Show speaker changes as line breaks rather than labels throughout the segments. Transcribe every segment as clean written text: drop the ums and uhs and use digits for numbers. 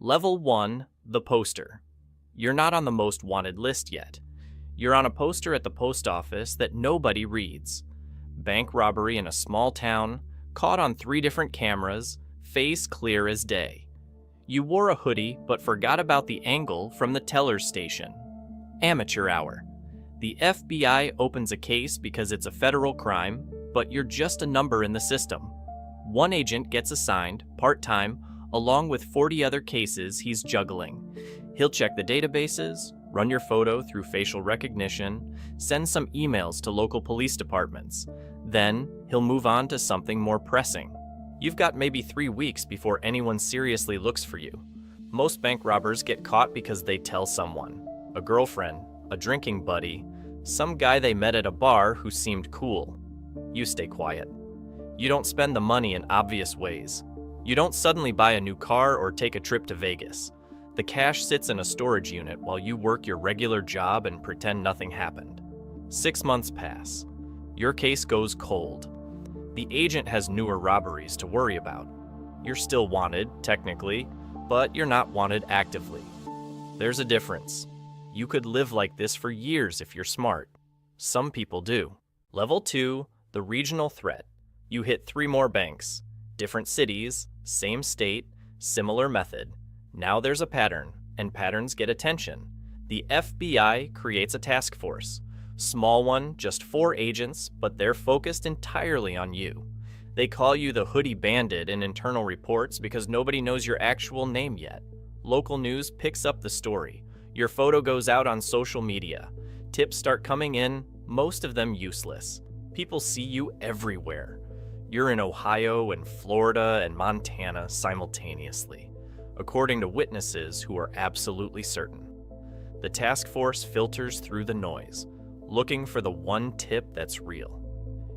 Level 1, the poster. You're not on the most wanted list yet. You're on a poster at the post office that nobody reads. Bank robbery in a small town, caught on 3 different cameras, face clear as day. You wore a hoodie but forgot about the angle from the teller's station. Amateur hour. The FBI opens a case because it's a federal crime, but you're just a number in the system. One agent gets assigned, part-time, along with 40 other cases he's juggling. He'll check the databases, run your photo through facial recognition, send some emails to local police departments. Then, he'll move on to something more pressing. You've got maybe 3 weeks before anyone seriously looks for you. Most bank robbers get caught because they tell someone, a girlfriend, a drinking buddy, some guy they met at a bar who seemed cool. You stay quiet. You don't spend the money in obvious ways. You don't suddenly buy a new car or take a trip to Vegas. The cash sits in a storage unit while you work your regular job and pretend nothing happened. 6 months pass. Your case goes cold. The agent has newer robberies to worry about. You're still wanted, technically, but you're not wanted actively. There's a difference. You could live like this for years if you're smart. Some people do. Level 2, the regional threat. You hit 3 more banks. Different cities, same state, similar method. Now there's a pattern, and patterns get attention. The FBI creates a task force. Small one, just 4 agents, but they're focused entirely on you. They call you the Hoodie Bandit in internal reports because nobody knows your actual name yet. Local news picks up the story. Your photo goes out on social media. Tips start coming in, most of them useless. People see you everywhere. You're in Ohio and Florida and Montana simultaneously, according to witnesses who are absolutely certain. The task force filters through the noise, looking for the one tip that's real.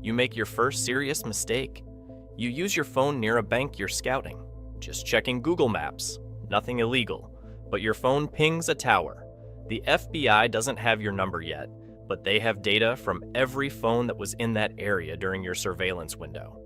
You make your first serious mistake. You use your phone near a bank you're scouting, just checking Google Maps, nothing illegal, but your phone pings a tower. The FBI doesn't have your number yet, but they have data from every phone that was in that area during your surveillance window.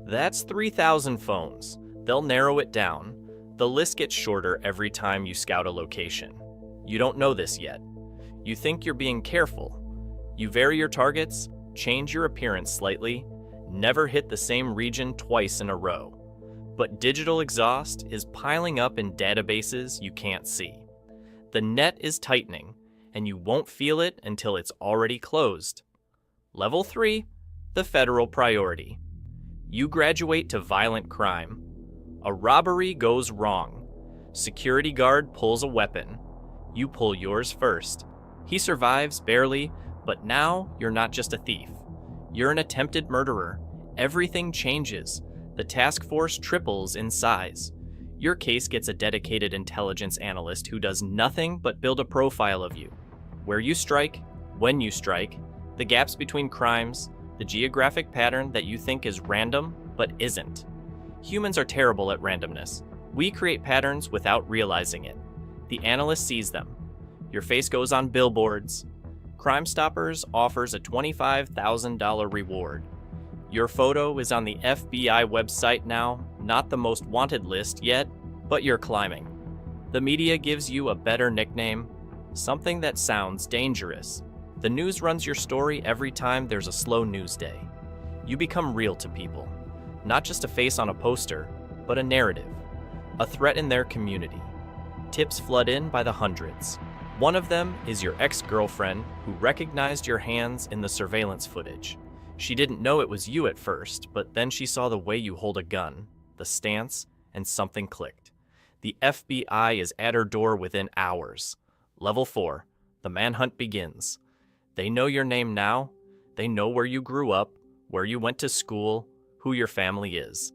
That's 3,000 phones. They'll narrow it down. The list gets shorter every time you scout a location. You don't know this yet. You think you're being careful. You vary your targets, change your appearance slightly, never hit the same region twice in a row. But digital exhaust is piling up in databases you can't see. The net is tightening, and you won't feel it until it's already closed. Level 3, the federal priority. You graduate to violent crime. A robbery goes wrong. Security guard pulls a weapon. You pull yours first. He survives barely, but now you're not just a thief. You're an attempted murderer. Everything changes. The task force triples in size. Your case gets a dedicated intelligence analyst who does nothing but build a profile of you. Where you strike, when you strike, the gaps between crimes, the geographic pattern that you think is random but isn't. Humans are terrible at randomness. We create patterns without realizing it. The analyst sees them. Your face goes on billboards. Crime Stoppers offers a $25,000 reward. Your photo is on the FBI website now, not the most wanted list yet, but you're climbing. The media gives you a better nickname, something that sounds dangerous. The news runs your story every time there's a slow news day. You become real to people. Not just a face on a poster, but a narrative. A threat in their community. Tips flood in by the hundreds. One of them is your ex-girlfriend who recognized your hands in the surveillance footage. She didn't know it was you at first, but then she saw the way you hold a gun, the stance, and something clicked. The FBI is at her door within hours. Level 4, the manhunt begins. They know your name now. They know where you grew up, where you went to school, who your family is.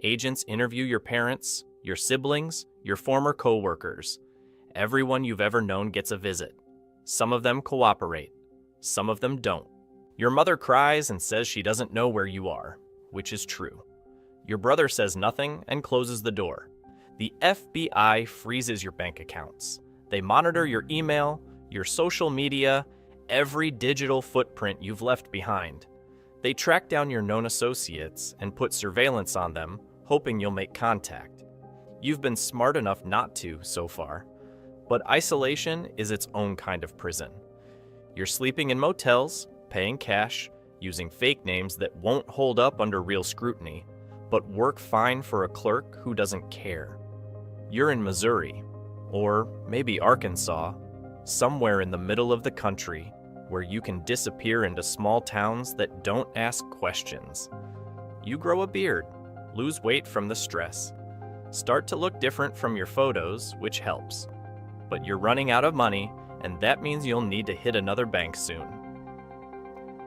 Agents interview your parents, your siblings, your former co-workers. Everyone you've ever known gets a visit. Some of them cooperate. Some of them don't. Your mother cries and says she doesn't know where you are, which is true. Your brother says nothing and closes the door. The FBI freezes your bank accounts. They monitor your email, your social media, every digital footprint you've left behind. They track down your known associates and put surveillance on them, hoping you'll make contact. You've been smart enough not to so far, but isolation is its own kind of prison. You're sleeping in motels, paying cash, using fake names that won't hold up under real scrutiny, but work fine for a clerk who doesn't care. You're in Missouri, or maybe Arkansas, somewhere in the middle of the country where you can disappear into small towns that don't ask questions. You grow a beard, lose weight from the stress, start to look different from your photos, which helps. But you're running out of money, and that means you'll need to hit another bank soon.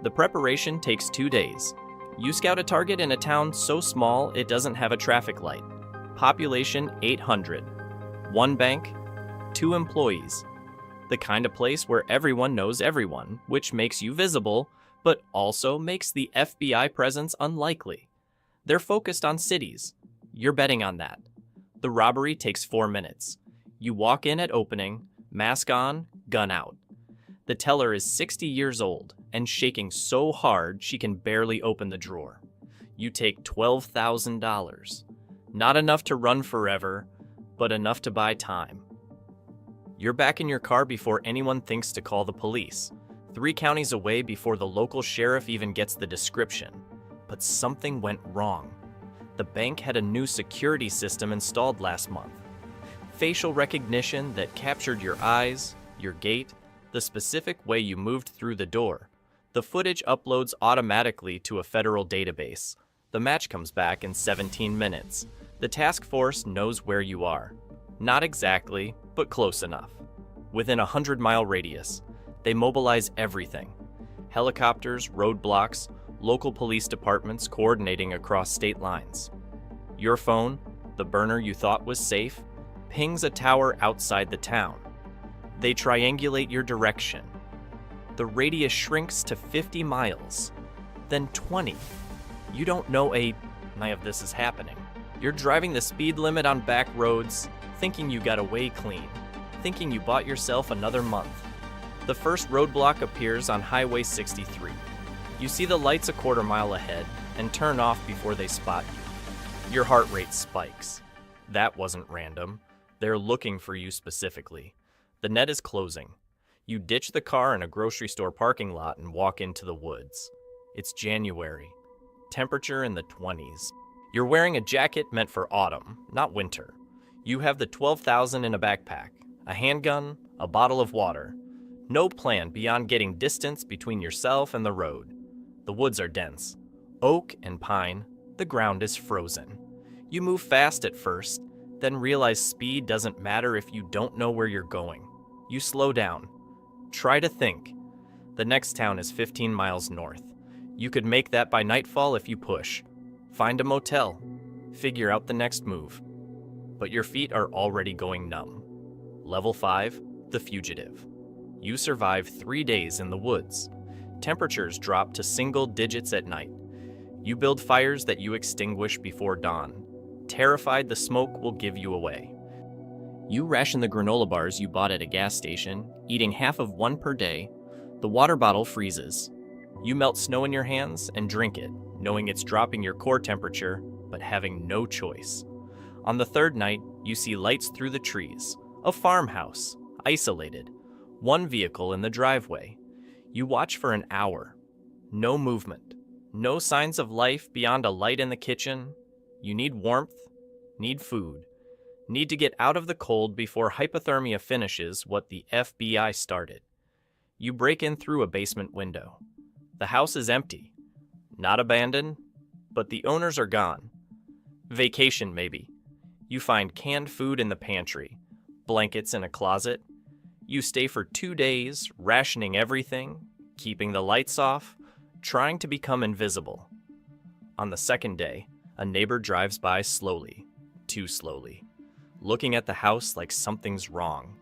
The preparation takes 2 days. You scout a target in a town so small it doesn't have a traffic light. Population 800. 1 bank, 2 employees. The kind of place where everyone knows everyone, which makes you visible, but also makes the FBI presence unlikely. They're focused on cities. You're betting on that. The robbery takes 4 minutes. You walk in at opening, mask on, gun out. The teller is 60 years old and shaking so hard she can barely open the drawer. You take $12,000. Not enough to run forever, but enough to buy time. You're back in your car before anyone thinks to call the police, 3 counties away before the local sheriff even gets the description. But something went wrong. The bank had a new security system installed last month. Facial recognition that captured your eyes, your gait, the specific way you moved through the door. The footage uploads automatically to a federal database. The match comes back in 17 minutes. The task force knows where you are. Not exactly, but close enough. Within a 100-mile radius, they mobilize everything. Helicopters, roadblocks, local police departments coordinating across state lines. Your phone, the burner you thought was safe, pings a tower outside the town. They triangulate your direction. The radius shrinks to 50 miles, then 20. You don't know any of this is happening. You're driving the speed limit on back roads, thinking you got away clean, thinking you bought yourself another month. The first roadblock appears on Highway 63. You see the lights a quarter mile ahead and turn off before they spot you. Your heart rate spikes. That wasn't random. They're looking for you specifically. The net is closing. You ditch the car in a grocery store parking lot and walk into the woods. It's January. Temperature in the 20s. You're wearing a jacket meant for autumn, not winter. You have the $12,000 in a backpack, a handgun, a bottle of water. No plan beyond getting distance between yourself and the road. The woods are dense. Oak and pine. The ground is frozen. You move fast at first, then realize speed doesn't matter if you don't know where you're going. You slow down. Try to think. The next town is 15 miles north. You could make that by nightfall if you push. Find a motel. Figure out the next move. But your feet are already going numb. Level 5, the fugitive. You survive 3 days in the woods. Temperatures drop to single digits at night. You build fires that you extinguish before dawn. Terrified the smoke will give you away. You ration the granola bars you bought at a gas station, eating half of one per day. The water bottle freezes. You melt snow in your hands and drink it, knowing it's dropping your core temperature, but having no choice. On the third night, you see lights through the trees. A farmhouse, isolated. One vehicle in the driveway. You watch for an hour. No movement. No signs of life beyond a light in the kitchen. You need warmth, need food. Need to get out of the cold before hypothermia finishes what the FBI started. You break in through a basement window. The house is empty. Not abandoned, but the owners are gone. Vacation, maybe. You find canned food in the pantry, blankets in a closet. You stay for 2 days, rationing everything, keeping the lights off, trying to become invisible. On the second day, a neighbor drives by slowly, too slowly, looking at the house like something's wrong.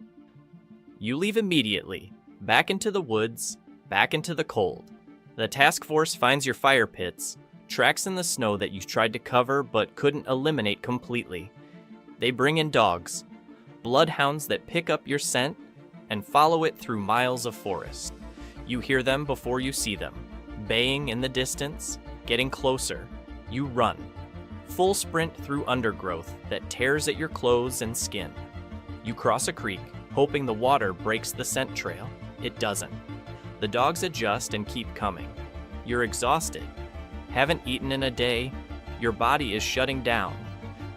You leave immediately, back into the woods, back into the cold. The task force finds your fire pits, tracks in the snow that you tried to cover but couldn't eliminate completely. They bring in dogs, bloodhounds that pick up your scent and follow it through miles of forest. You hear them before you see them, baying in the distance, getting closer. You run. Full sprint through undergrowth that tears at your clothes and skin. You cross a creek, hoping the water breaks the scent trail. It doesn't. The dogs adjust and keep coming. You're exhausted. Haven't eaten in a day. Your body is shutting down.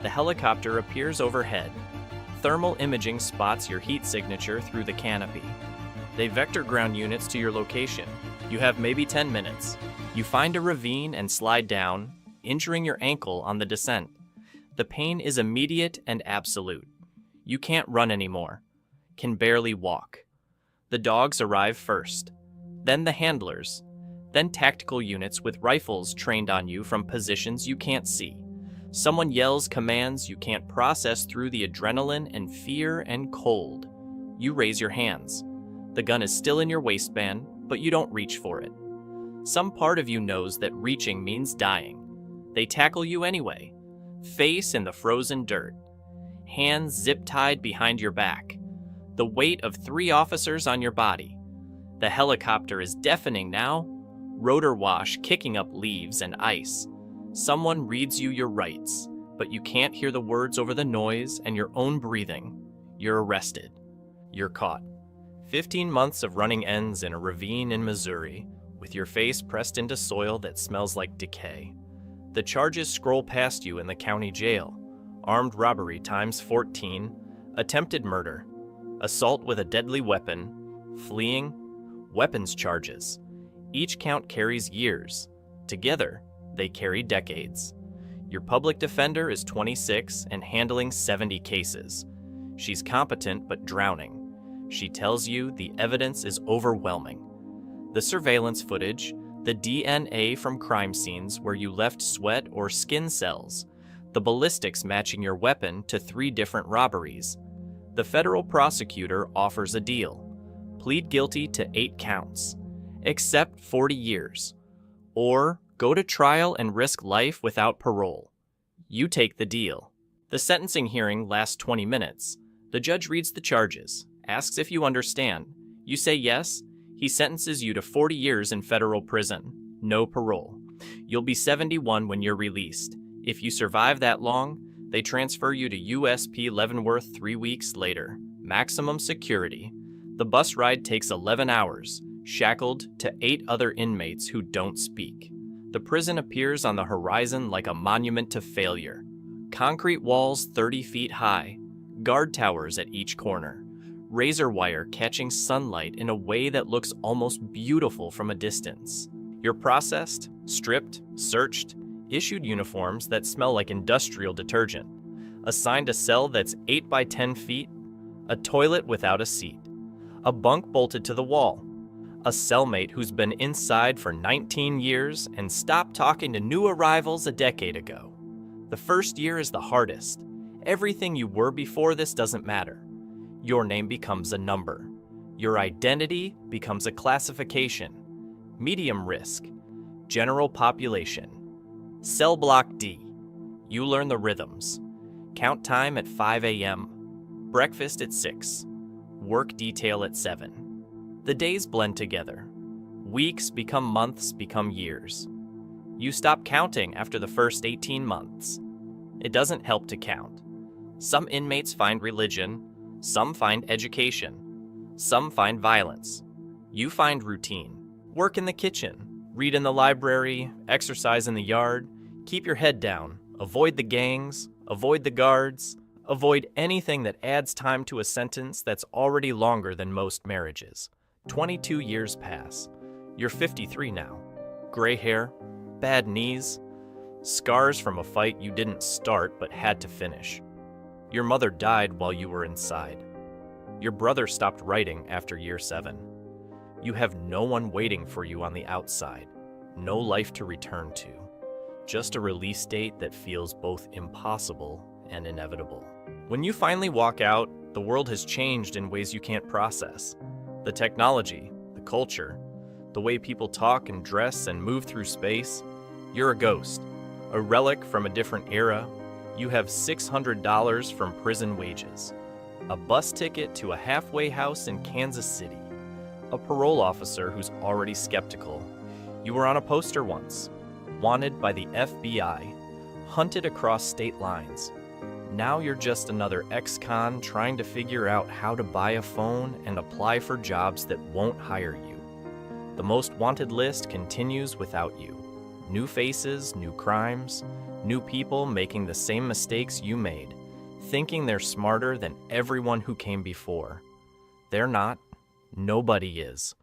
The helicopter appears overhead. Thermal imaging spots your heat signature through the canopy. They vector ground units to your location. You have maybe 10 minutes. You find a ravine and slide down, injuring your ankle on the descent. The pain is immediate and absolute. You can't run anymore. Can barely walk. The dogs arrive first. Then the handlers. Then tactical units with rifles trained on you from positions you can't see. Someone yells commands you can't process through the adrenaline and fear and cold. You raise your hands. The gun is still in your waistband, but you don't reach for it. Some part of you knows that reaching means dying. They tackle you anyway. Face in the frozen dirt. Hands zip-tied behind your back. The weight of 3 officers on your body. The helicopter is deafening now. Rotor wash kicking up leaves and ice. Someone reads you your rights, but you can't hear the words over the noise and your own breathing. You're arrested. You're caught. 15 months of running ends in a ravine in Missouri, with your face pressed into soil that smells like decay. The charges scroll past you in the county jail. Armed robbery times 14, attempted murder, assault with a deadly weapon, fleeing, weapons charges. Each count carries years. Together, they carry decades. Your public defender is 26 and handling 70 cases. She's competent but drowning. She tells you the evidence is overwhelming. The surveillance footage, the DNA from crime scenes where you left sweat or skin cells, the ballistics matching your weapon to 3 different robberies. The federal prosecutor offers a deal. Plead guilty to 8 counts. Accept 40 years. Or go to trial and risk life without parole. You take the deal. The sentencing hearing lasts 20 minutes. The judge reads the charges, asks if you understand. You say yes. He sentences you to 40 years in federal prison. No parole. You'll be 71 when you're released. If you survive that long, they transfer you to USP Leavenworth 3 weeks later. Maximum security. The bus ride takes 11 hours, shackled to 8 other inmates who don't speak. The prison appears on the horizon like a monument to failure. Concrete walls 30 feet high, guard towers at each corner, razor wire catching sunlight in a way that looks almost beautiful from a distance. You're processed, stripped, searched, issued uniforms that smell like industrial detergent, assigned a cell that's 8 by 10 feet, a toilet without a seat, a bunk bolted to the wall, a cellmate who's been inside for 19 years and stopped talking to new arrivals a decade ago. The first year is the hardest. Everything you were before this doesn't matter. Your name becomes a number. Your identity becomes a classification. Medium risk. General population. Cell block D. You learn the rhythms. Count time at 5 a.m. Breakfast at 6. Work detail at 7. The days blend together. Weeks become months, become years. You stop counting after the first 18 months. It doesn't help to count. Some inmates find religion, some find education, some find violence. You find routine. Work in the kitchen, read in the library, exercise in the yard, keep your head down, avoid the gangs, avoid the guards, avoid anything that adds time to a sentence that's already longer than most marriages. 22 years pass. You're 53 now. Gray hair, bad knees, scars from a fight you didn't start but had to finish. Your mother died while you were inside. Your brother stopped writing after year 7. You have no one waiting for you on the outside, no life to return to, just a release date that feels both impossible and inevitable. When you finally walk out, the world has changed in ways you can't process. The technology, the culture, the way people talk and dress and move through space. You're a ghost, a relic from a different era. You have $600 from prison wages, a bus ticket to a halfway house in Kansas City, a parole officer who's already skeptical. You were on a poster once, wanted by the FBI, hunted across state lines. Now you're just another ex-con trying to figure out how to buy a phone and apply for jobs that won't hire you. The most wanted list continues without you. New faces, new crimes, new people making the same mistakes you made, thinking they're smarter than everyone who came before. They're not. Nobody is.